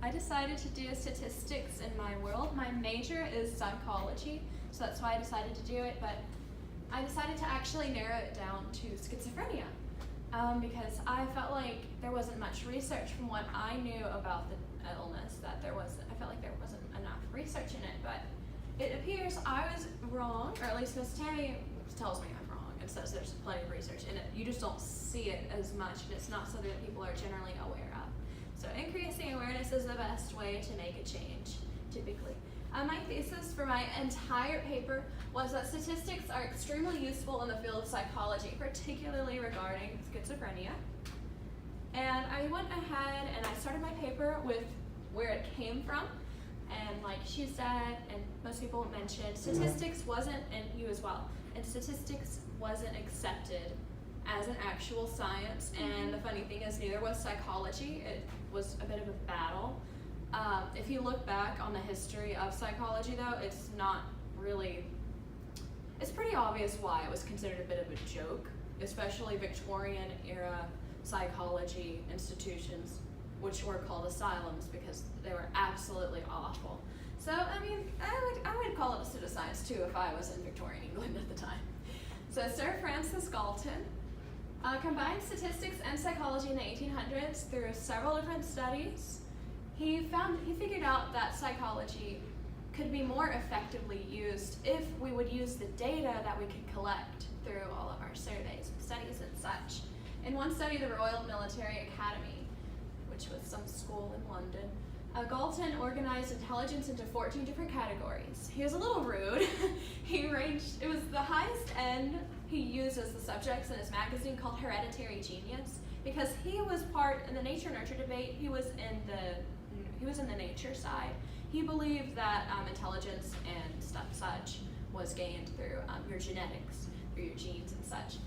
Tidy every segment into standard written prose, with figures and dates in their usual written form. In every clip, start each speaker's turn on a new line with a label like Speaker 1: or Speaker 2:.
Speaker 1: I decided to do statistics in my world. My major is psychology, so that's why I decided to do it, but I decided to actually narrow it down to schizophrenia because I felt like there wasn't much research from what I knew about the illness, I felt like there wasn't enough research in it, but it appears I was wrong, or at least Miss Tammy tells me I'm wrong and says there's plenty of research in it. You just don't see it as much, and it's not something that people are generally aware of. So increasing awareness is the best way to make a change, typically. My thesis for my entire paper was that statistics are extremely useful in the field of psychology, particularly regarding schizophrenia. And I went ahead and I started my paper with where it came from. And like she said, and most people mentioned, statistics wasn't, and you as well, and statistics wasn't accepted as an actual science. And the funny thing is, neither was psychology. It was a bit of a battle. If you look back on the history of psychology, though, it's not really, it's pretty obvious why it was considered a bit of a joke, especially Victorian era psychology institutions, which were called asylums because they were absolutely awful. So, I mean, I would call it a pseudoscience too if I was in Victorian England at the time. So Sir Francis Galton combined statistics and psychology in the 1800s through several different studies. He figured out that psychology could be more effectively used if we would use the data that we could collect through all of our surveys and studies and such. In one study, the Royal Military Academy, which was some school in London, Galton organized intelligence into 14 different categories. He was a little rude. It was the highest end he used as the subjects in his magazine called Hereditary Genius, because he was part in the nature-nurture debate. He was in the nature side. He believed that intelligence and such was gained through your genetics, through your genes and such.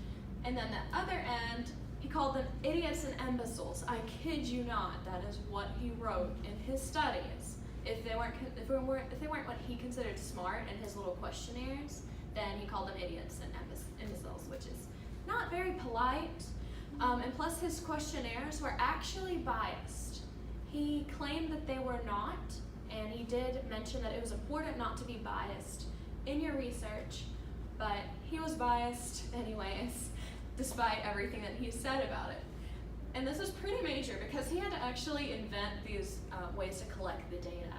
Speaker 1: And then the other end, he called them idiots and imbeciles. I kid you not, that is what he wrote in his studies. If they weren't what he considered smart in his little questionnaires, then he called them idiots and imbeciles, which is not very polite. And plus his questionnaires were actually biased. He claimed that they were not, and he did mention that it was important not to be biased in your research, but he was biased anyways, despite everything that he said about it. And this was pretty major because he had to actually invent these ways to collect the data.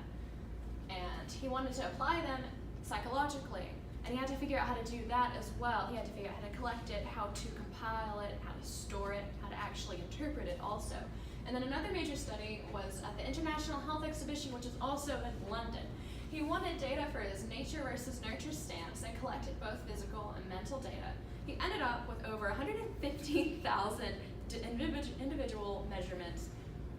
Speaker 1: And he wanted to apply them psychologically. And he had to figure out how to do that as well. He had to figure out how to collect it, how to compile it, how to store it, how to actually interpret it also. And then another major study was at the International Health Exhibition, which is also in London. He wanted data for his nature versus nurture stance and collected both physical and mental data. He ended up with over 115,000 individual measurements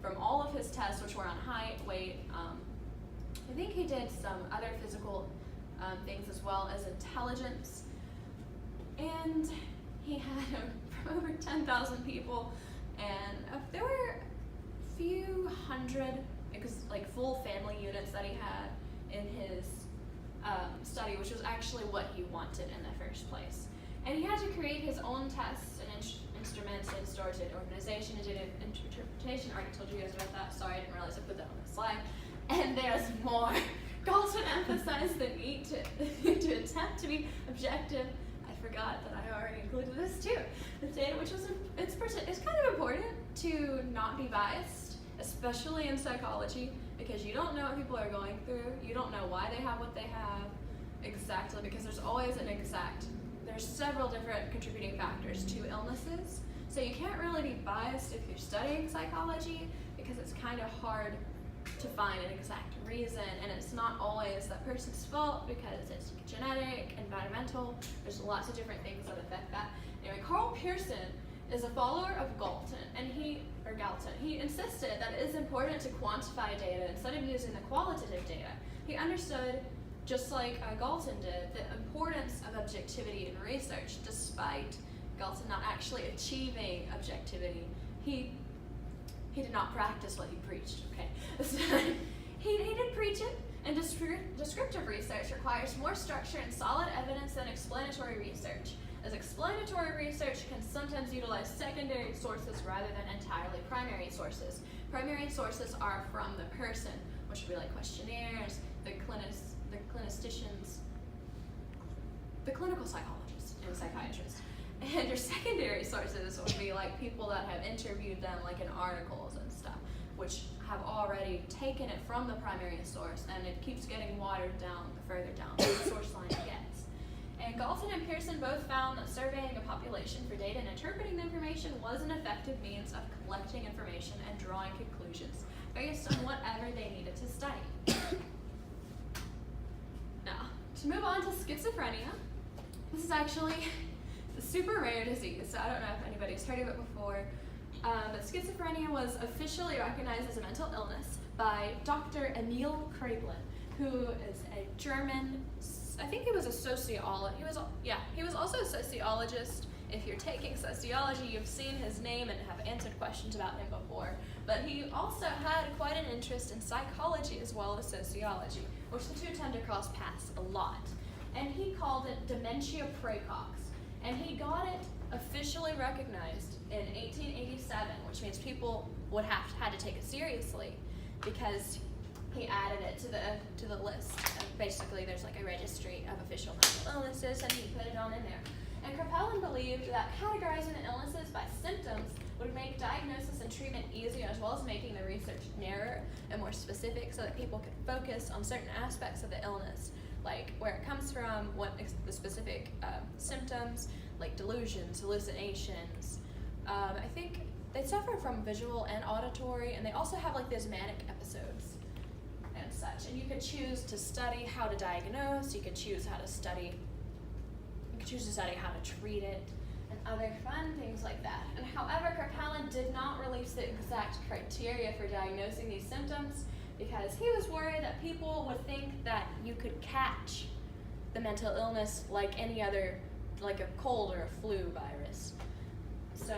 Speaker 1: from all of his tests, which were on height, weight. I think he did some other physical things as well as intelligence. And he had over 10,000 people, and there were a few hundred like full family units that he had in his study, which was actually what he wanted in the first place. And he had to create his own tests and instruments and store it in organization and did an interpretation. I already told you guys about that. Sorry, I didn't realize I put that on the slide. And there's more. Galton emphasized the need to attempt to be objective. I forgot that I already included this too. The data, which was it's kind of important to not be biased, especially in psychology, because you don't know what people are going through. You don't know why they have what they have exactly, because there's always there's several different contributing factors to illnesses. So you can't really be biased if you're studying psychology, because it's kind of hard to find an exact reason, and it's not always that person's fault because it's genetic, environmental. There's lots of different things that affect that. Anyway, Carl Pearson is a follower of Galton, and Galton. He insisted that it is important to quantify data instead of using the qualitative data. He understood, just like Galton did, the importance of objectivity in research, despite Galton not actually achieving objectivity. He did not practice what he preached, okay? So, he did preach it, and descriptive research requires more structure and solid evidence than explanatory research, as explanatory research can sometimes utilize secondary sources rather than entirely primary sources. primary sources are from the person, which would be like questionnaires, the clinicians, the clinical psychologist and psychiatrist. And your secondary sources would be like people that have interviewed them, like in articles and stuff, which have already taken it from the primary source, and it keeps getting watered down the further down the source line it gets. And Galton and Pearson both found that surveying a population for data and interpreting the information was an effective means of collecting information and drawing conclusions based on whatever they needed to study. Now, to move on to schizophrenia, this is actually a super rare disease, so I don't know if anybody's heard of it before, but schizophrenia was officially recognized as a mental illness by Dr. Emil Kraepelin, who is a German, I think he was a sociologist, he was also a sociologist. If you're taking sociology, you've seen his name and have answered questions about him before, but he also had quite an interest in psychology as well as sociology, which the two tend to cross paths a lot. And he called it dementia praecox, and he got it officially recognized in 1887, which means people would had to take it seriously because he added it to the list. Basically, there's like a registry of official mental illnesses, and he put it on in there. And Kraepelin believed that categorizing the illnesses by symptoms would make diagnosis and treatment easier, as well as making the research narrower and more specific, so that people could focus on certain aspects of the illness, like where it comes from, what the specific symptoms, like delusions, hallucinations. I think they suffer from visual and auditory, and they also have like these manic episodes and such. And you could choose to study how to diagnose, you could choose how to study how to treat it, and other fun things like that. And however, Kraepelin did not release the exact criteria for diagnosing these symptoms because he was worried that people would think that you could catch the mental illness like any other, like a cold or a flu virus. So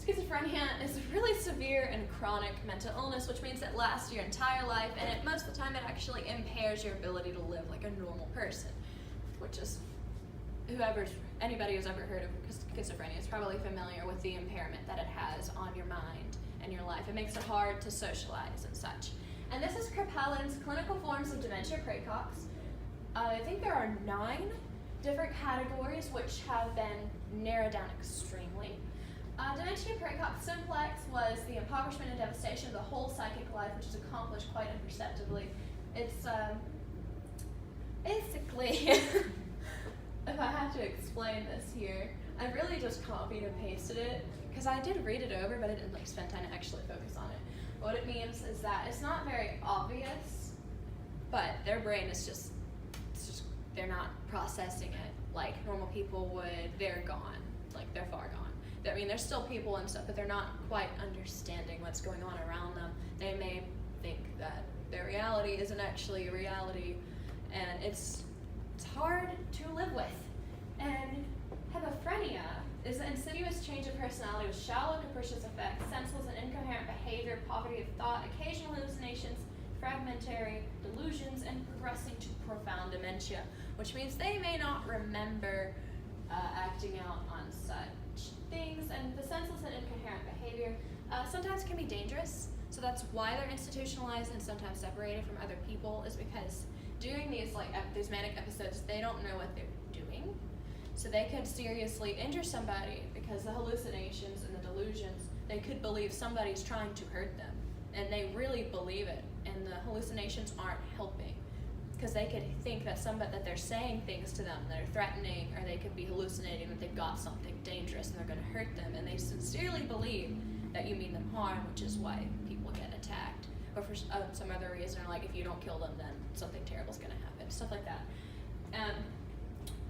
Speaker 1: schizophrenia is a really severe and chronic mental illness, which means it lasts your entire life, and most of the time it actually impairs your ability to live like a normal person, which is anybody who's ever heard of schizophrenia is probably familiar with the impairment that it has on your mind and your life. It makes it hard to socialize and such. And this is Kraepelin's clinical forms of dementia praecox. I think there are 9 different categories which have been narrowed down extremely. Dementia praecox simplex was the impoverishment and devastation of the whole psychic life, which is accomplished quite imperceptibly. It's basically, if I have to explain this here, I really just copied and pasted it because I did read it over, but I didn't spend time to actually focus on it. What it means is that it's not very obvious, but their brain is just they're not processing it like normal people would. They're gone, like they're far gone. I mean, there's still people and stuff, but they're not quite understanding what's going on around them. They may think that their reality isn't actually a reality, and it's hard to live with. And schizophrenia is an insidious change of personality with shallow, capricious effects, senseless and incoherent behavior, poverty of thought, occasional hallucinations, fragmentary delusions, and progressing to profound dementia, which means they may not remember acting out on such things. And the senseless and incoherent behavior sometimes can be dangerous, so that's why they're institutionalized and sometimes separated from other people, is because during these these manic episodes, they don't know what they're doing, so they could seriously injure somebody because the hallucinations and the delusions, they could believe somebody's trying to hurt them, and they really believe it, and the hallucinations aren't helping because they could think that that they're saying things to them that are threatening, or they could be hallucinating that they've got something dangerous and they're going to hurt them, and they sincerely believe that you mean them harm, which is why people get attacked. Or for some other reason, or like if you don't kill them, then something terrible is going to happen, stuff like that.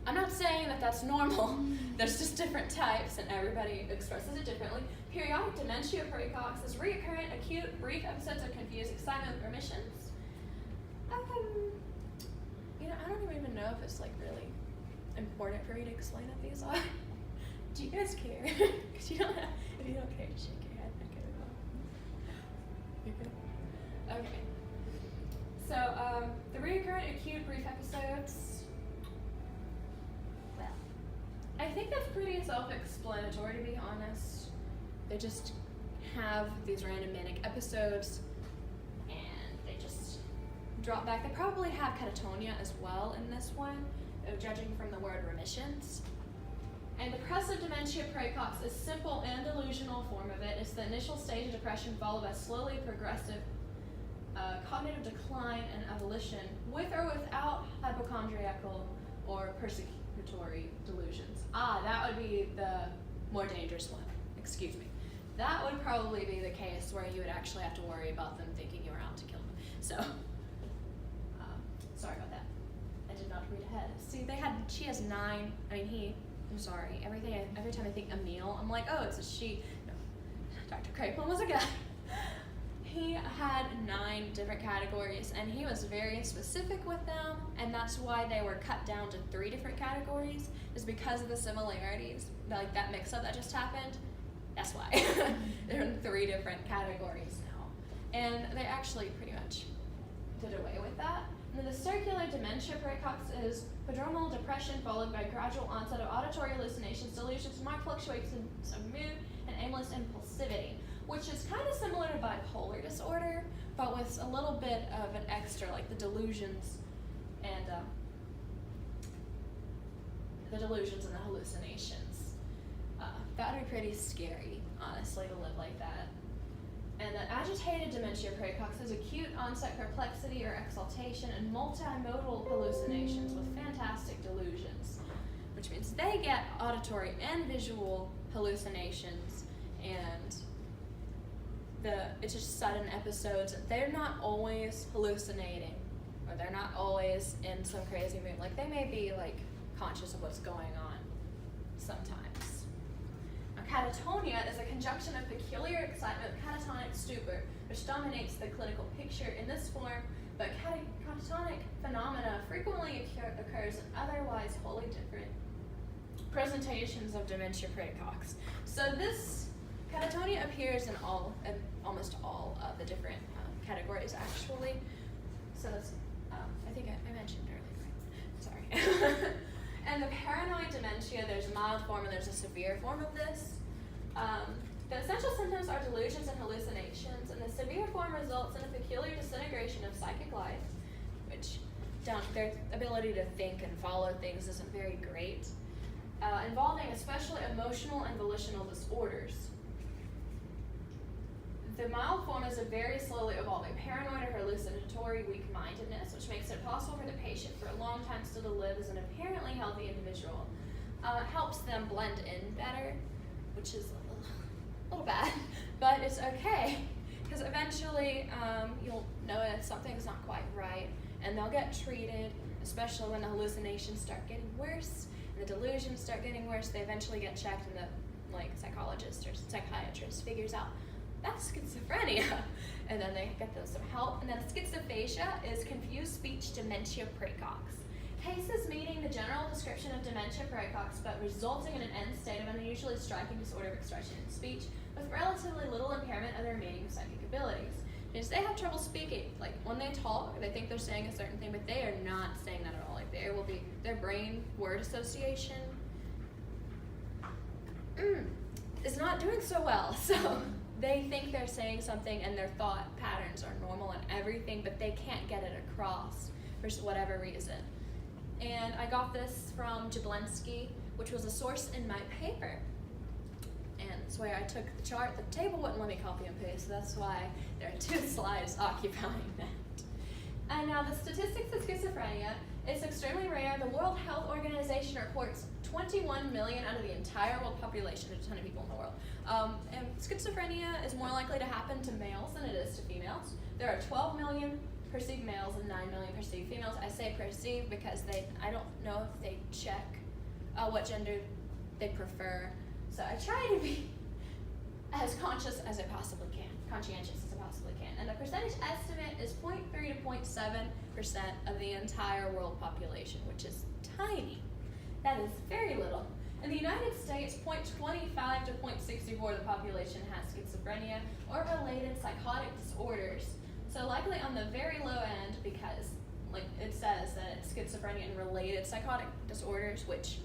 Speaker 1: I'm not saying that that's normal. There's just different types, and everybody expresses it differently. Periodic dementia praecox is recurrent, acute, brief episodes of confused excitement with remissions. I don't even know if it's like really important for me to explain what these are. Do you guys care? Because if you don't care, shake your head. Okay. So the recurrent, acute, brief episodes. Well, I think that's pretty self-explanatory, to be honest. They just have these random manic episodes, and they just drop back. They probably have catatonia as well in this one, judging from the word remissions. And depressive dementia praecox is simple and delusional form of it. It's the initial stage of depression followed by slowly progressive cognitive decline and evolution with or without hypochondriacal or persecutory delusions. That would be the more dangerous one. Excuse me. That would probably be the case where you would actually have to worry about them thinking you were out to kill them. So, sorry about that. I did not read ahead. See, she has 9. I'm sorry. Every time I think Emil, I'm like, oh, it's a she. No, Dr. Kraepelin was a guy. He had 9 different categories, and he was very specific with them, and that's why they were cut down to 3 different categories, is because of the similarities, like that mix-up that just happened. That's why. They're in 3 different categories now. And they actually pretty much did away with that. And then the circular dementia praecox is prodromal depression followed by gradual onset of auditory hallucinations, delusions, marked fluctuations of mood, and aimless impulsivity, which is kind of similar to bipolar disorder, but with a little bit of an extra, like the delusions and the hallucinations. That would be pretty scary, honestly, to live like that. And the agitated dementia praecox is acute onset perplexity or exaltation and multimodal hallucinations with fantastic delusions, which means they get auditory and visual hallucinations, and it's just sudden episodes. They're not always hallucinating, or they're not always in some crazy mood. Like, they may be like conscious of what's going on sometimes. Now, catatonia is a conjunction of peculiar excitement, catatonic stupor, which dominates the clinical picture in this form, but catatonic phenomena frequently occurs in otherwise wholly different presentations of dementia praecox. So this catatonia appears in almost all of the different categories, actually. So that's, I think I mentioned earlier, right? Sorry. And the paranoid dementia, there's a mild form and there's a severe form of this. The essential symptoms are delusions and hallucinations, and the severe form results in a peculiar disintegration of psychic life, which their ability to think and follow things isn't very great, involving especially emotional and volitional disorders. The mild form is a very slowly evolving paranoid or hallucinatory weak-mindedness, which makes it possible for the patient for a long time still to live as an apparently healthy individual. It helps them blend in better, which is a little bad, but it's okay, because eventually you'll notice something's not quite right, and they'll get treated, especially when the hallucinations start getting worse, and the delusions start getting worse. They eventually get checked, and the psychologist or psychiatrist figures out that's schizophrenia, and then they get them some help. And then schizophasia is confused speech dementia praecox. Cases meeting the general description of dementia praecox, but resulting in an end state of an unusually striking disorder of expression in speech with relatively little impairment of their remaining psychic abilities. Because they have trouble speaking. Like, when they talk, they think they're saying a certain thing, but they are not saying that at all. Like, there will be their brain word association is not doing so well. So they think they're saying something and their thought patterns are normal and everything, but they can't get it across for whatever reason. And I got this from Jablonski, which was a source in my paper. And that's where I took the chart. The table wouldn't let me copy and paste, so that's why there are 2 slides occupying that. And now the statistics of schizophrenia is extremely rare. The World Health Organization reports 21 million out of the entire world population. There's a ton of people in the world. And schizophrenia is more likely to happen to males than it is to females. There are 12 million perceived males and 9 million perceived females. I say perceived because I don't know if they check what gender they prefer. So I try to be as conscious as I possibly can, conscientious as I possibly can. And the percentage estimate is 0.3 to 0.7% of the entire world population, which is tiny. That is very little. In the United States, 0.25 to 0.64 of the population has schizophrenia or related psychotic disorders. So likely on the very low end, because like it says that it's schizophrenia and related psychotic disorders, which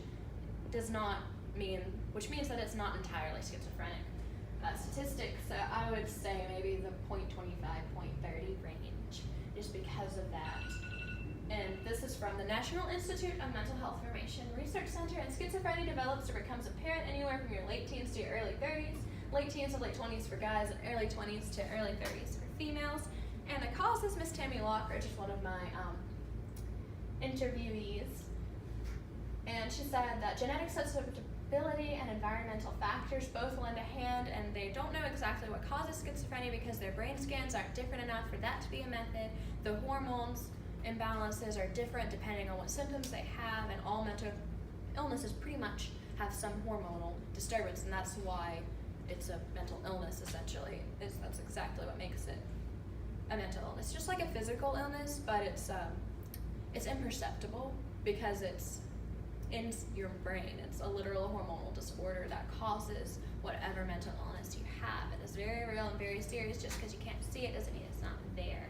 Speaker 1: means that it's not entirely schizophrenic. statistics, I would say maybe the 0.25, 0.30 range, just because of that. And this is from the National Institute of Mental Health Information Research Center, and schizophrenia develops or becomes apparent anywhere from your late teens to your early 30s, late teens to late 20s for guys, and early 20s to early 30s for females. And the cause is Miss Tammy Lockridge, is one of my interviewees, and she said that genetic susceptibility and environmental factors both lend a hand, and they don't know exactly what causes schizophrenia because their brain scans aren't different enough for that to be a method. The hormones imbalances are different depending on what symptoms they have, and all mental illnesses pretty much have some hormonal disturbance, and that's why it's a mental illness essentially. That's exactly what makes it a mental illness. Just like a physical illness, but it's imperceptible because it's in your brain. It's a literal hormonal disorder that causes whatever mental illness you have. It is very real and very serious. Just because you can't see it doesn't mean it's not there.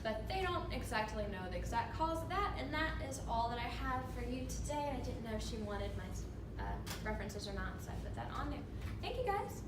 Speaker 1: But they don't exactly know the exact cause of that, and that is all that I have for you today. I didn't know if she wanted my references or not, so I put that on there. Thank you guys.